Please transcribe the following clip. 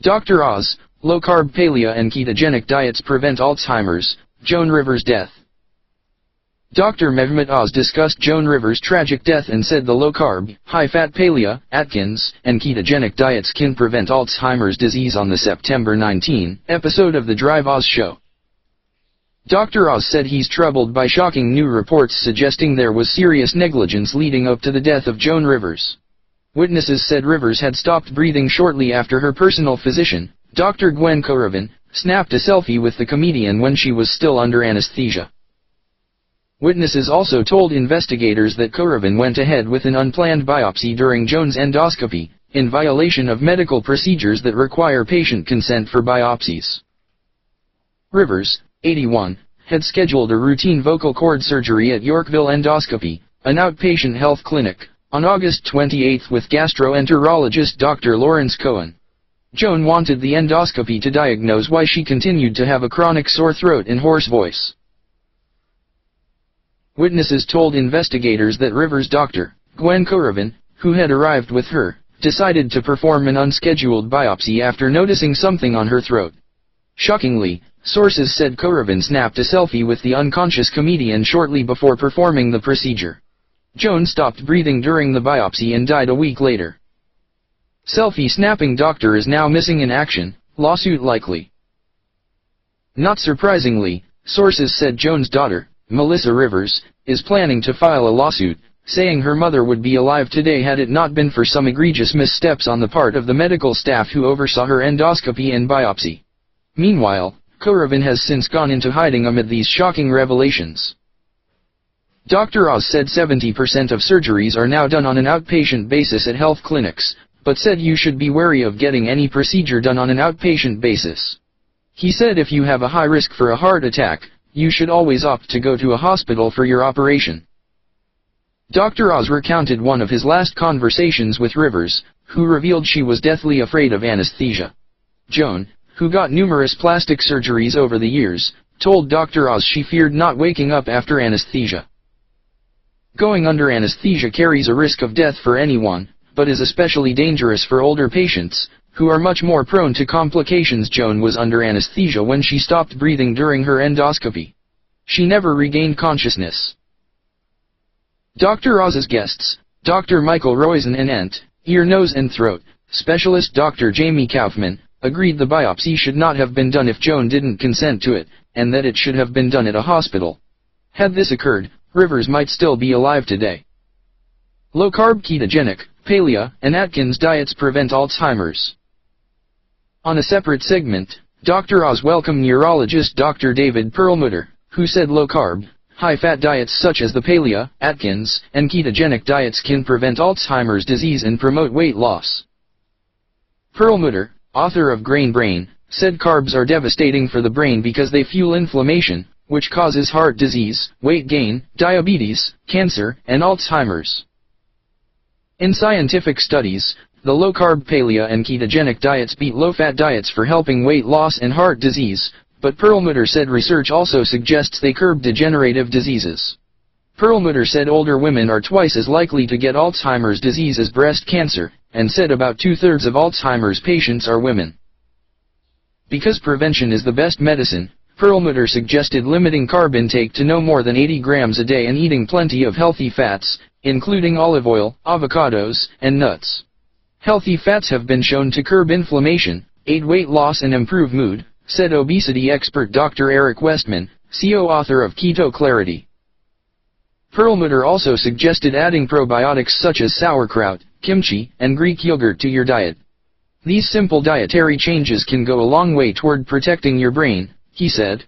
Dr. Oz, low-carb paleo and ketogenic diets prevent Alzheimer's, Joan Rivers' death. Dr. Mehmet Oz discussed Joan Rivers' tragic death and said the low-carb, high-fat paleo, Atkins, and ketogenic diets can prevent Alzheimer's disease on the September 19 episode of The Drive Oz Show. Dr. Oz said he's troubled by shocking new reports suggesting there was serious negligence leading up to the death of Joan Rivers. Witnesses said Rivers had stopped breathing shortly after her personal physician, Dr. Gwen Korovin, snapped a selfie with the comedian when she was still under anesthesia. Witnesses also told investigators that Korovin went ahead with an unplanned biopsy during Joan's endoscopy, in violation of medical procedures that require patient consent for biopsies. Rivers, 81, had scheduled a routine vocal cord surgery at Yorkville Endoscopy, an outpatient health clinic, on August 28 with gastroenterologist Dr. Lawrence Cohen. Joan wanted the endoscopy to diagnose why she continued to have a chronic sore throat and hoarse voice. Witnesses told investigators that Rivers' doctor, Gwen Korovin, who had arrived with her, decided to perform an unscheduled biopsy after noticing something on her throat. Shockingly, sources said Korovin snapped a selfie with the unconscious comedian shortly before performing the procedure. Joan stopped breathing during the biopsy and died a week later. Selfie snapping doctor is now missing in action, lawsuit likely. Not surprisingly, sources said Joan's daughter, Melissa Rivers, is planning to file a lawsuit, saying her mother would be alive today had it not been for some egregious missteps on the part of the medical staff who oversaw her endoscopy and biopsy. Meanwhile, Korovin has since gone into hiding amid these shocking revelations. Dr. Oz said 70% of surgeries are now done on an outpatient basis at health clinics, but said you should be wary of getting any procedure done on an outpatient basis. He said if you have a high risk for a heart attack, you should always opt to go to a hospital for your operation. Dr. Oz recounted one of his last conversations with Rivers, who revealed she was deathly afraid of anesthesia. Joan, who got numerous plastic surgeries over the years, told Dr. Oz she feared not waking up after anesthesia. Going under anesthesia carries a risk of death for anyone, but is especially dangerous for older patients, who are much more prone to complications. Joan was under anesthesia when she stopped breathing during her endoscopy. She never regained consciousness. Dr. Oz's guests, Dr. Michael Roizen and ENT, ear, nose and throat specialist Dr. Jamie Kaufman, agreed the biopsy should not have been done if Joan didn't consent to it, and that it should have been done at a hospital. Had this occurred, Rivers might still be alive today. Low-carb ketogenic, paleo, and Atkins diets prevent Alzheimer's. On a separate segment, Dr. Oz welcomed neurologist Dr. David Perlmutter, who said low-carb, high-fat diets such as the paleo, Atkins, and ketogenic diets can prevent Alzheimer's disease and promote weight loss. Perlmutter, author of Grain Brain, said carbs are devastating for the brain because they fuel inflammation, which causes heart disease, weight gain, diabetes, cancer, and Alzheimer's. In scientific studies, the low-carb paleo and ketogenic diets beat low-fat diets for helping weight loss and heart disease, but Perlmutter said research also suggests they curb degenerative diseases. Perlmutter said older women are twice as likely to get Alzheimer's disease as breast cancer, and said about 2/3 of Alzheimer's patients are women. Because prevention is the best medicine, Perlmutter suggested limiting carb intake to no more than 80 grams a day and eating plenty of healthy fats, including olive oil, avocados, and nuts. Healthy fats have been shown to curb inflammation, aid weight loss and improve mood, said obesity expert Dr. Eric Westman, co-author of Keto Clarity. Perlmutter also suggested adding probiotics such as sauerkraut, kimchi, and Greek yogurt to your diet. These simple dietary changes can go a long way toward protecting your brain, he said.